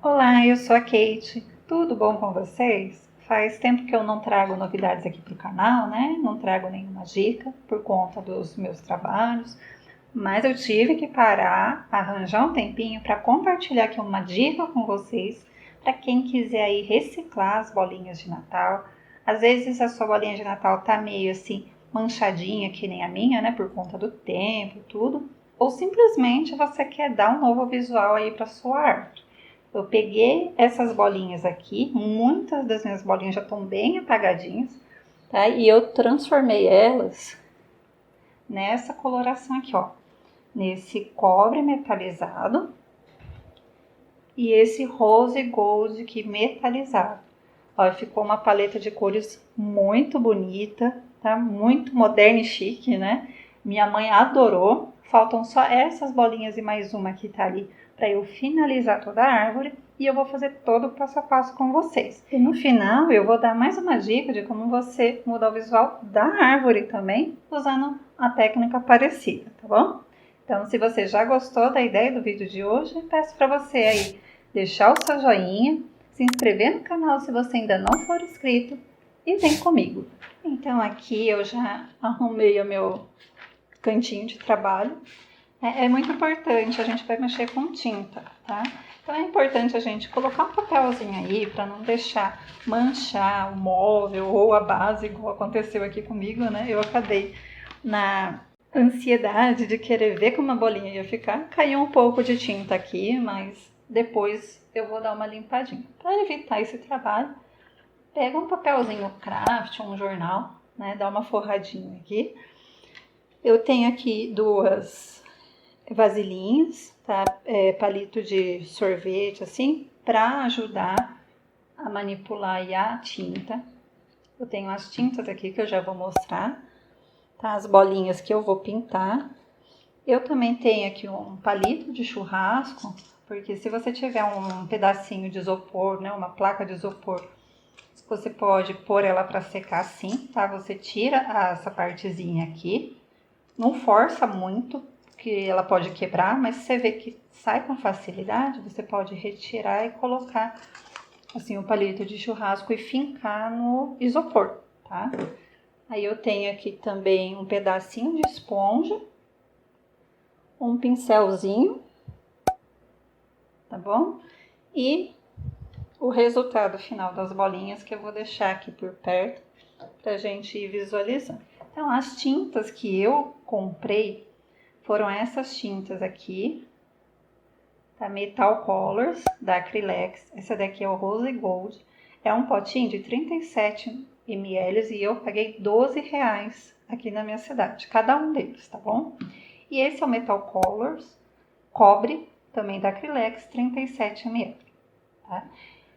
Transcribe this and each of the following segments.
Olá, eu sou a Kate. Tudo bom com vocês? Faz tempo que eu não trago novidades aqui para o canal, né? Não trago nenhuma dica por conta dos meus trabalhos, mas eu tive que parar, arranjar um tempinho para compartilhar aqui uma dica com vocês, para quem quiser aí reciclar as bolinhas de Natal. Às vezes a sua bolinha de Natal tá meio assim manchadinha, que nem a minha, né? Por conta do tempo, tudo. Ou simplesmente você quer dar um novo visual aí para sua arte. Eu peguei essas bolinhas aqui, muitas das minhas bolinhas já estão bem apagadinhas, tá? E eu transformei elas nessa coloração aqui, ó. Nesse cobre metalizado e esse rose gold aqui metalizado. Ó, ficou uma paleta de cores muito bonita, tá? Muito moderna e chique, né? Minha mãe adorou. Faltam só essas bolinhas e mais uma que tá ali para eu finalizar toda a árvore e eu vou fazer todo o passo a passo com vocês. E no final eu vou dar mais uma dica de como você mudar o visual da árvore também, usando a técnica parecida, tá bom? Então, se você já gostou da ideia do vídeo de hoje, peço para você aí deixar o seu joinha, se inscrever no canal se você ainda não for inscrito e vem comigo. Então aqui eu já arrumei o meu cantinho de trabalho. É muito importante, a gente vai mexer com tinta, tá? Então é importante a gente colocar um papelzinho aí para não deixar manchar o móvel ou a base, igual aconteceu aqui comigo, né? Eu acabei na ansiedade de querer ver como a bolinha ia ficar. Caiu um pouco de tinta aqui, mas depois eu vou dar uma limpadinha. Para evitar esse trabalho, pega um papelzinho craft, um jornal, né? Dá uma forradinha aqui. Eu tenho aqui duas vasilhinhas, tá? Palito de sorvete, assim, para ajudar a manipular aí a tinta. Eu tenho as tintas aqui que eu já vou mostrar, tá? As bolinhas que eu vou pintar. Eu também tenho aqui um palito de churrasco, porque se você tiver um pedacinho de isopor, né, uma placa de isopor, você pode pôr ela para secar assim, tá? Você tira essa partezinha aqui, não força muito, que ela pode quebrar, mas se você vê que sai com facilidade, você pode retirar e colocar assim o palito de churrasco e fincar no isopor, tá? Aí eu tenho aqui também um pedacinho de esponja, um pincelzinho, tá bom? E o resultado final das bolinhas que eu vou deixar aqui por perto pra gente ir visualizando. Então, as tintas que eu comprei foram essas tintas aqui, tá? Metal Colors, da Acrylex. Essa daqui é o Rose Gold. É um potinho de 37 ml e eu paguei R$12 aqui na minha cidade, cada um deles, tá bom? E esse é o Metal Colors, cobre, também da Acrylex, 37 ml, tá?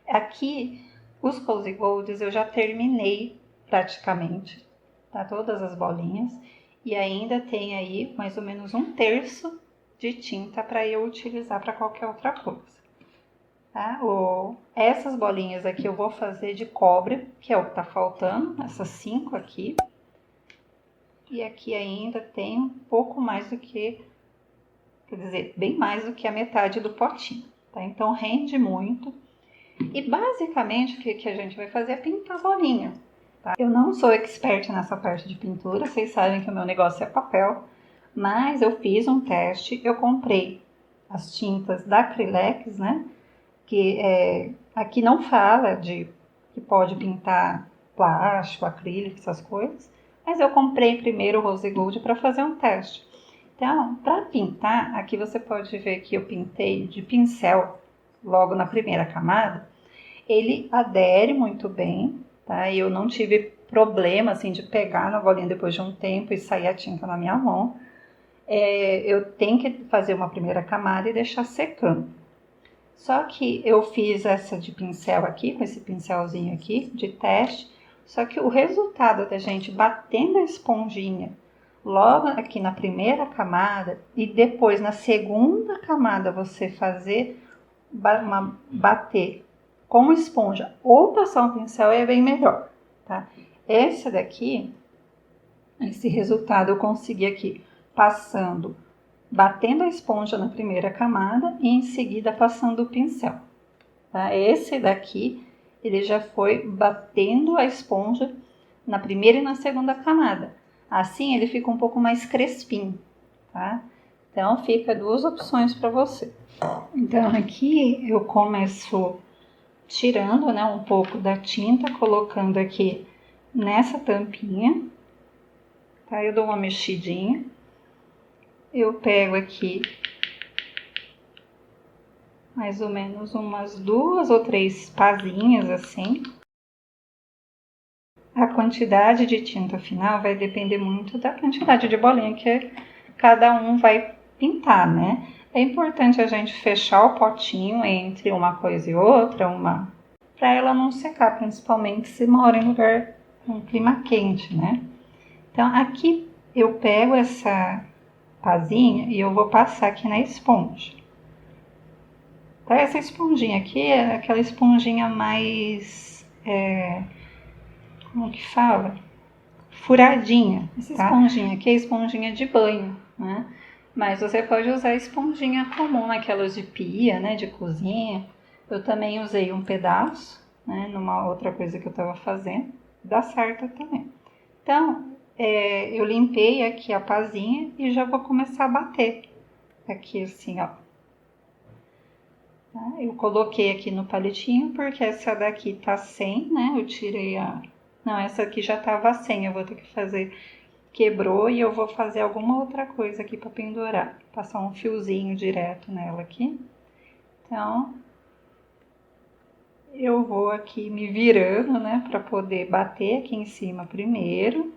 Aqui, os Rose Golds eu já terminei praticamente, tá? Todas as bolinhas. E ainda tem aí mais ou menos 1/3 de tinta para eu utilizar para qualquer outra coisa, tá? Essas bolinhas aqui eu vou fazer de cobre, que é o que tá faltando, essas 5 aqui. E aqui ainda tem um pouco mais do que, quer dizer, bem mais do que a metade do potinho, tá? Então rende muito. E basicamente o que a gente vai fazer é pintar a bolinha, tá? Eu não sou expert nessa parte de pintura, vocês sabem que o meu negócio é papel, mas eu fiz um teste, eu comprei as tintas da Acrylex, né? Que aqui não fala de que pode pintar plástico, acrílico, essas coisas, mas eu comprei primeiro o Rose Gold para fazer um teste. Então, para pintar, aqui você pode ver que eu pintei de pincel logo na primeira camada. Ele adere muito bem, tá? Eu não tive problema, assim, de pegar na bolinha depois de um tempo e sair a tinta na minha mão. Eu tenho que fazer uma primeira camada e deixar secando. Só que eu fiz essa de pincel aqui, com esse pincelzinho aqui, de teste. Só que o resultado da gente batendo a esponjinha logo aqui na primeira camada e depois na segunda camada você fazer bater com esponja ou passar um pincel é bem melhor, tá? Esse daqui, esse resultado eu consegui aqui passando, batendo a esponja na primeira camada e em seguida passando o pincel, tá? Esse daqui, ele já foi batendo a esponja na primeira e na segunda camada. Assim ele fica um pouco mais crespinho, tá? Então fica duas opções para você. Então aqui eu começo tirando, né, um pouco da tinta, colocando aqui nessa tampinha, tá? Eu dou uma mexidinha. Eu pego aqui mais ou menos umas 2 ou 3 pazinhas assim. A quantidade de tinta final vai depender muito da quantidade de bolinha que cada um vai pintar, né? É importante a gente fechar o potinho entre uma coisa e outra, para ela não secar, principalmente se mora em lugar com clima quente, né? Então aqui eu pego essa pazinha e eu vou passar aqui na esponja. Então essa esponjinha aqui é aquela esponjinha mais, como que fala? Furadinha. Essa esponjinha aqui é esponjinha de banho, né? Mas você pode usar esponjinha comum, aquelas de pia, né, de cozinha. Eu também usei um pedaço, né, numa outra coisa que eu estava fazendo. Dá certo também. Então, eu limpei aqui a pazinha e já vou começar a bater. Aqui assim, ó. Tá? Eu coloquei aqui no palitinho porque essa daqui tá sem, né? Eu tirei a... Não, essa aqui já tava sem, eu vou ter que fazer... Quebrou e eu vou fazer alguma outra coisa aqui para pendurar. Passar um fiozinho direto nela aqui. Então, eu vou aqui me virando, né, para poder bater aqui em cima primeiro.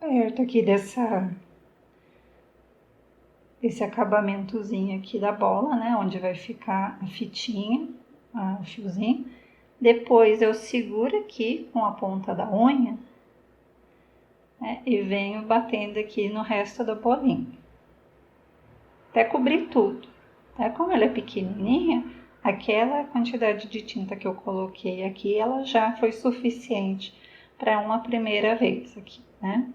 Perto aqui desse acabamentozinho aqui da bola, né, onde vai ficar a fitinha, o fiozinho. Depois eu seguro aqui com a ponta da unha, né, e venho batendo aqui no resto da bolinha. Até cobrir tudo. Tá? Como ela é pequenininha, aquela quantidade de tinta que eu coloquei aqui, ela já foi suficiente para uma primeira vez aqui, né?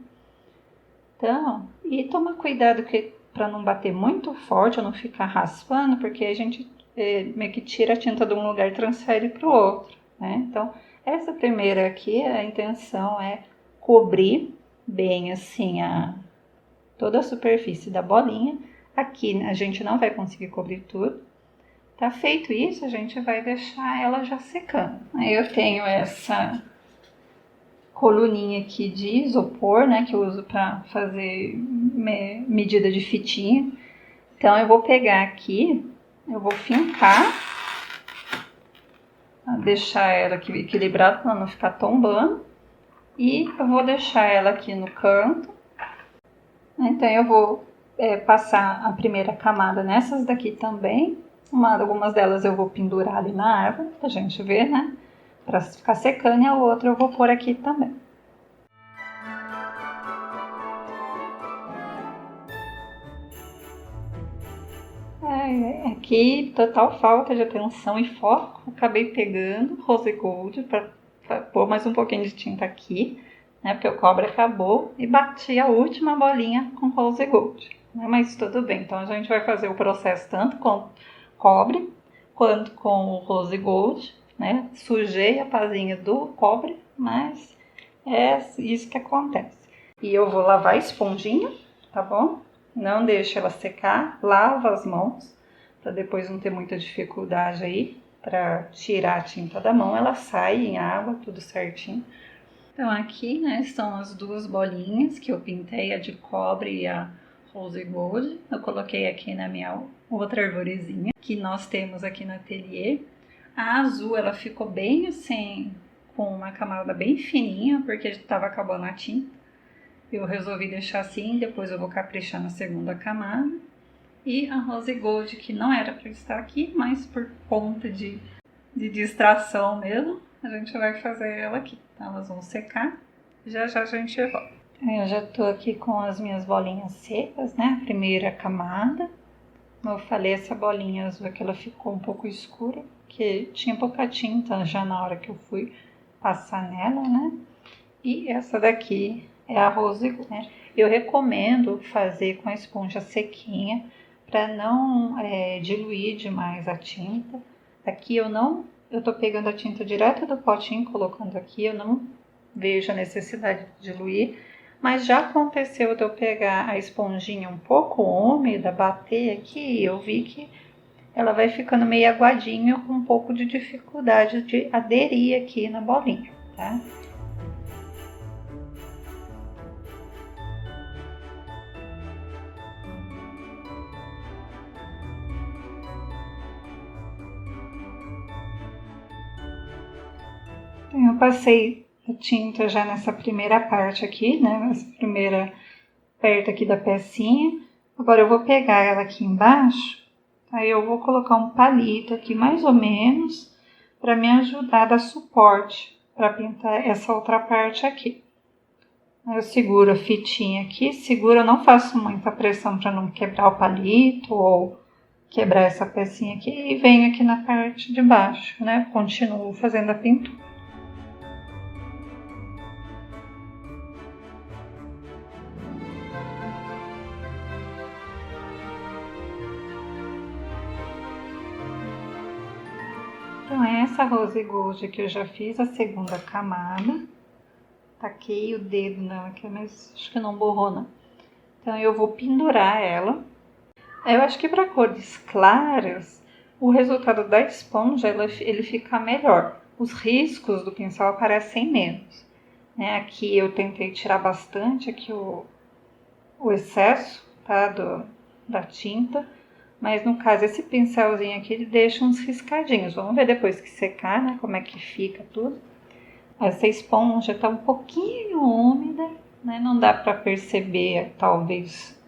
Então, e tomar cuidado para não bater muito forte, ou não ficar raspando, porque a gente meio que tira a tinta de um lugar e transfere para o outro, né? Então, essa primeira aqui, a intenção é cobrir bem assim toda a superfície da bolinha. Aqui a gente não vai conseguir cobrir tudo. Tá feito isso, a gente vai deixar ela já secando. Aí eu tenho essa coluninha aqui de isopor, né, que eu uso para fazer medida de fitinha. Então eu vou pegar aqui, eu vou fincar, deixar ela aqui equilibrada para não ficar tombando. E eu vou deixar ela aqui no canto. Então eu vou passar a primeira camada nessas daqui também. Algumas delas eu vou pendurar ali na árvore, pra gente ver, né? Pra ficar secando, e a outra eu vou pôr aqui também. Aqui, total falta de atenção e foco. Acabei pegando Rose Gold pra pôr mais um pouquinho de tinta aqui, né? Porque o cobre acabou, e bati a última bolinha com Rose Gold. Né? Mas tudo bem, então a gente vai fazer o processo tanto com cobre quanto com o Rose Gold, né? Sujei a pazinha do cobre, mas é isso que acontece. E eu vou lavar a esponjinha, tá bom? Não deixe ela secar, lava as mãos, para depois não ter muita dificuldade aí para tirar a tinta da mão. Ela sai em água, tudo certinho. Então aqui, né, estão as duas bolinhas que eu pintei, a de cobre e a Rose Gold. Eu coloquei aqui na minha outra arvorezinha que nós temos aqui no ateliê. A azul, ela ficou bem assim, com uma camada bem fininha, porque estava acabando a tinta. Eu resolvi deixar assim, depois eu vou caprichar na segunda camada. E a Rose Gold, que não era para estar aqui, mas por conta de distração mesmo, a gente vai fazer ela aqui. Então, elas vão secar, já já a gente volta. Eu já tô aqui com as minhas bolinhas secas, né? A primeira camada. Como eu falei, essa bolinha azul aqui, ela ficou um pouco escura, porque tinha pouca tinta já na hora que eu fui passar nela, né? E essa daqui é a Rose Gold, né? Eu recomendo fazer com a esponja sequinha, para não diluir demais a tinta. Aqui eu tô pegando a tinta direto do potinho, colocando aqui, eu não vejo a necessidade de diluir, mas já aconteceu de eu pegar a esponjinha um pouco úmida, bater aqui, e eu vi que ela vai ficando meio aguadinha, com um pouco de dificuldade de aderir aqui na bolinha, tá? Então, eu passei a tinta já nessa primeira parte aqui, né? Nessa primeira perto aqui da pecinha. Agora eu vou pegar ela aqui embaixo, aí eu vou colocar um palito aqui mais ou menos para me ajudar a dar suporte para pintar essa outra parte aqui. Eu seguro a fitinha aqui, seguro, eu não faço muita pressão para não quebrar o palito ou quebrar essa pecinha aqui e venho aqui na parte de baixo, né? Continuo fazendo a pintura. Então, essa Rose Gold aqui eu já fiz a segunda camada. Taquei o dedo nela aqui, mas acho que não borrou, não. Então, eu vou pendurar ela. Eu acho que para cores claras, o resultado da esponja ele fica melhor. Os riscos do pincel aparecem menos. Né? Aqui eu tentei tirar bastante aqui o excesso, tá, da tinta. Mas no caso, esse pincelzinho aqui, ele deixa uns riscadinhos. Vamos ver depois que secar, né, como é que fica tudo. Essa esponja tá um pouquinho úmida, né, não dá para perceber, talvez,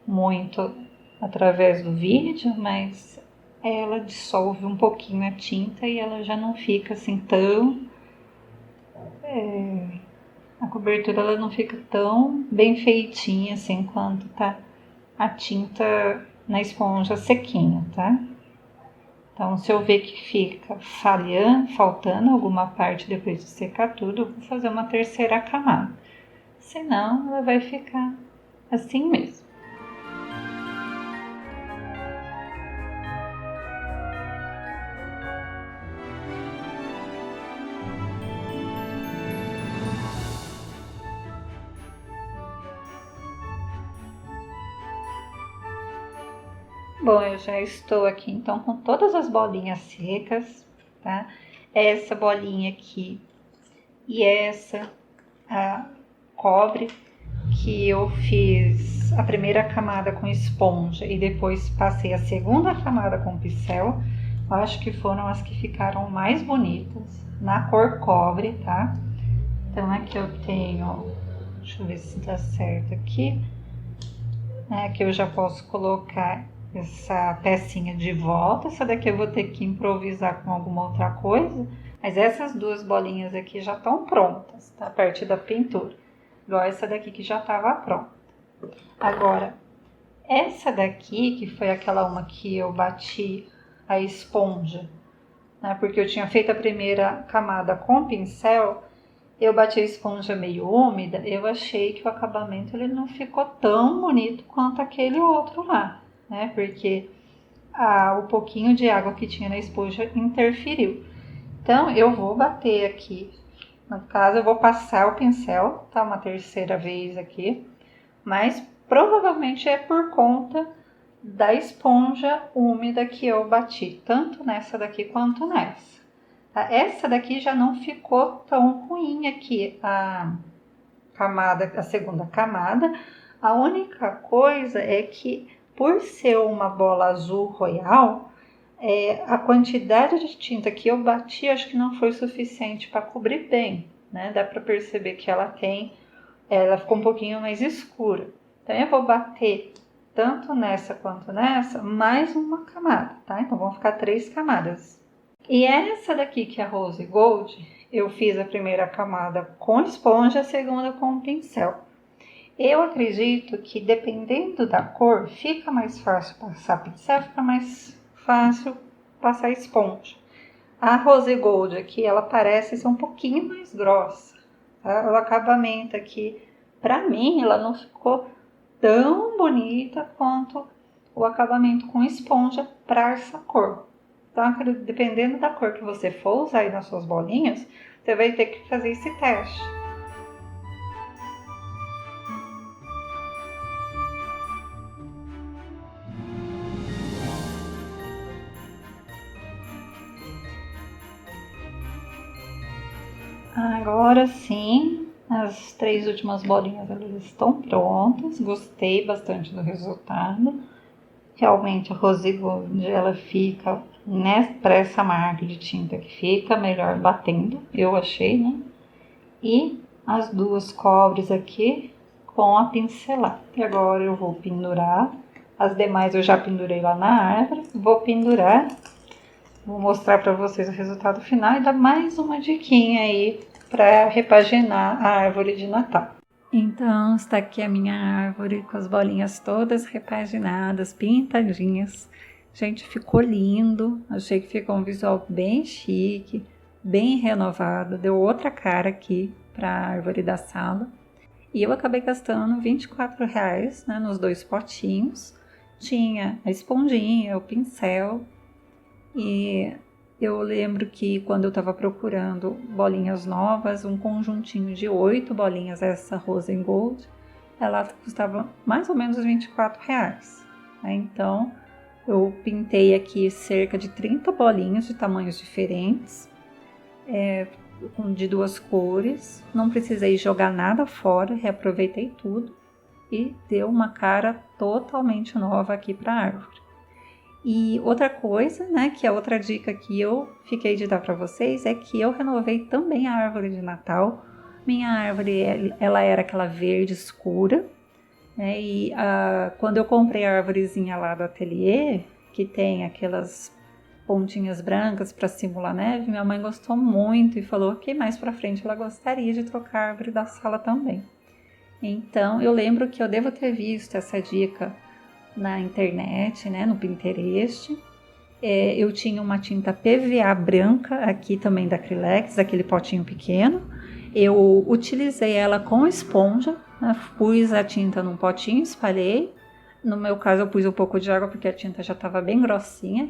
muito através do vídeo, mas ela dissolve um pouquinho a tinta e ela já não fica assim tão... a cobertura ela não fica tão bem feitinha assim quanto tá a tinta na esponja sequinha, tá? Então, se eu ver que fica faltando alguma parte depois de secar tudo, eu vou fazer uma terceira camada. Senão, ela vai ficar assim mesmo. Bom, eu já estou aqui então com todas as bolinhas secas, tá? Essa bolinha aqui e essa a cobre que eu fiz a primeira camada com esponja e depois passei a segunda camada com pincel. Eu acho que foram as que ficaram mais bonitas na cor cobre, tá? Então aqui eu tenho, deixa eu ver se dá certo aqui. Aqui eu já posso colocar essa pecinha de volta. Essa daqui eu vou ter que improvisar com alguma outra coisa, mas essas duas bolinhas aqui já estão prontas, tá? A partir da pintura, igual essa daqui que já estava pronta. Agora, essa daqui, que foi aquela uma que eu bati a esponja, né? Porque eu tinha feito a primeira camada com pincel, eu bati a esponja meio úmida, eu achei que o acabamento ele não ficou tão bonito quanto aquele outro lá, né? Porque o pouquinho de água que tinha na esponja interferiu. Então, eu vou bater aqui. No caso, eu vou passar o pincel, tá? Uma terceira vez aqui. Mas provavelmente é por conta da esponja úmida que eu bati, tanto nessa daqui quanto nessa. Tá? Essa daqui já não ficou tão ruim aqui, a segunda camada. A única coisa é que, por ser uma bola azul royal, a quantidade de tinta que eu bati, acho que não foi suficiente para cobrir bem, né? Dá para perceber que ela ficou um pouquinho mais escura. Então, eu vou bater tanto nessa quanto nessa, mais uma camada, tá? Então, vão ficar 3 camadas. E essa daqui, que é a Rose Gold, eu fiz a primeira camada com esponja, a segunda com pincel. Eu acredito que, dependendo da cor, fica mais fácil passar pincel, fica mais fácil passar esponja. A Rose Gold aqui, ela parece ser um pouquinho mais grossa, tá? O acabamento aqui, pra mim, ela não ficou tão bonita quanto o acabamento com esponja para essa cor. Então, dependendo da cor que você for usar aí nas suas bolinhas, você vai ter que fazer esse teste. Agora sim, as 3 últimas bolinhas elas estão prontas. Gostei bastante do resultado. Realmente a Rose Gold ela fica, né, para essa marca de tinta que fica melhor batendo, eu achei, né? E as 2 cobres aqui com a pincelada. E agora eu vou pendurar. As demais eu já pendurei lá na árvore. Vou pendurar. Vou mostrar para vocês o resultado final e dar mais uma diquinha aí para repaginar a árvore de Natal. Então, está aqui a minha árvore com as bolinhas todas repaginadas, pintadinhas. Gente, ficou lindo. Achei que ficou um visual bem chique, bem renovado. Deu outra cara aqui para a árvore da sala. E eu acabei gastando R$24, né, nos 2 potinhos. Tinha a esponjinha, o pincel. E eu lembro que quando eu estava procurando bolinhas novas, um conjuntinho de 8 bolinhas, essa Rose Gold, ela custava mais ou menos R$24. Né? Então, eu pintei aqui cerca de 30 bolinhas de tamanhos diferentes, de 2 cores. Não precisei jogar nada fora, reaproveitei tudo e deu uma cara totalmente nova aqui para a árvore. E outra coisa, né, que é outra dica que eu fiquei de dar para vocês, é que eu renovei também a árvore de Natal. Minha árvore, ela era aquela verde escura, né, e quando eu comprei a árvorezinha lá do ateliê, que tem aquelas pontinhas brancas para simular neve, minha mãe gostou muito e falou que mais para frente ela gostaria de trocar a árvore da sala também. Então, eu lembro que eu devo ter visto essa dica na internet, né, no Pinterest. Eu tinha uma tinta PVA branca aqui também da Acrylex, aquele potinho pequeno. Eu utilizei ela com esponja, né, pus a tinta num potinho, espalhei. No meu caso eu pus um pouco de água porque a tinta já estava bem grossinha.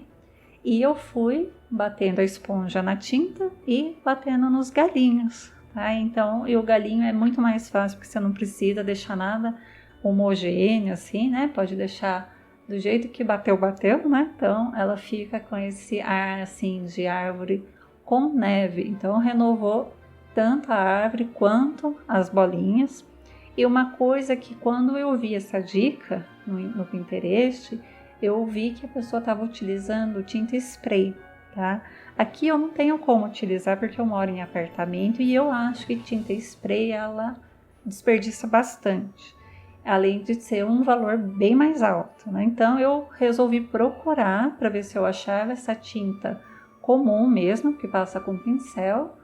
E eu fui batendo a esponja na tinta e batendo nos galinhos. Tá? Então, e o galinho é muito mais fácil porque você não precisa deixar nada homogêneo assim, né? Pode deixar do jeito que bateu, né? Então ela fica com esse ar assim de árvore com neve. Então renovou tanto a árvore quanto as bolinhas. E uma coisa que quando eu vi essa dica no Pinterest, eu vi que a pessoa estava utilizando tinta spray, tá? Aqui eu não tenho como utilizar porque eu moro em apartamento e eu acho que tinta spray ela desperdiça bastante. Além de ser um valor bem mais alto, né? Então eu resolvi procurar para ver se eu achava essa tinta comum mesmo, que passa com pincel,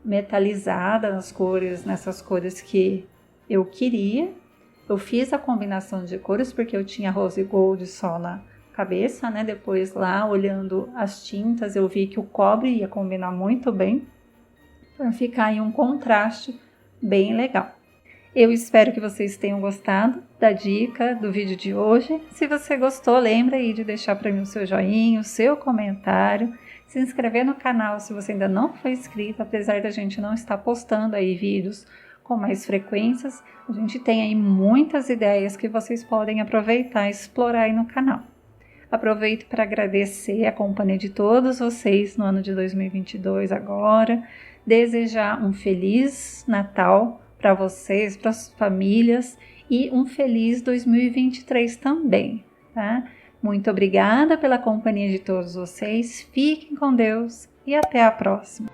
metalizada nessas cores que eu queria. Eu fiz a combinação de cores porque eu tinha Rose Gold só na cabeça, né? Depois lá, olhando as tintas, eu vi que o cobre ia combinar muito bem, para ficar em um contraste bem legal. Eu espero que vocês tenham gostado da dica do vídeo de hoje. Se você gostou, lembra aí de deixar para mim o seu joinha, o seu comentário, se inscrever no canal se você ainda não foi inscrito, apesar da gente não estar postando aí vídeos com mais frequências, a gente tem aí muitas ideias que vocês podem aproveitar e explorar aí no canal. Aproveito para agradecer a companhia de todos vocês no ano de 2022 agora, desejar um feliz Natal para vocês, para as famílias e um feliz 2023 também, tá? Muito obrigada pela companhia de todos vocês, fiquem com Deus e até a próxima!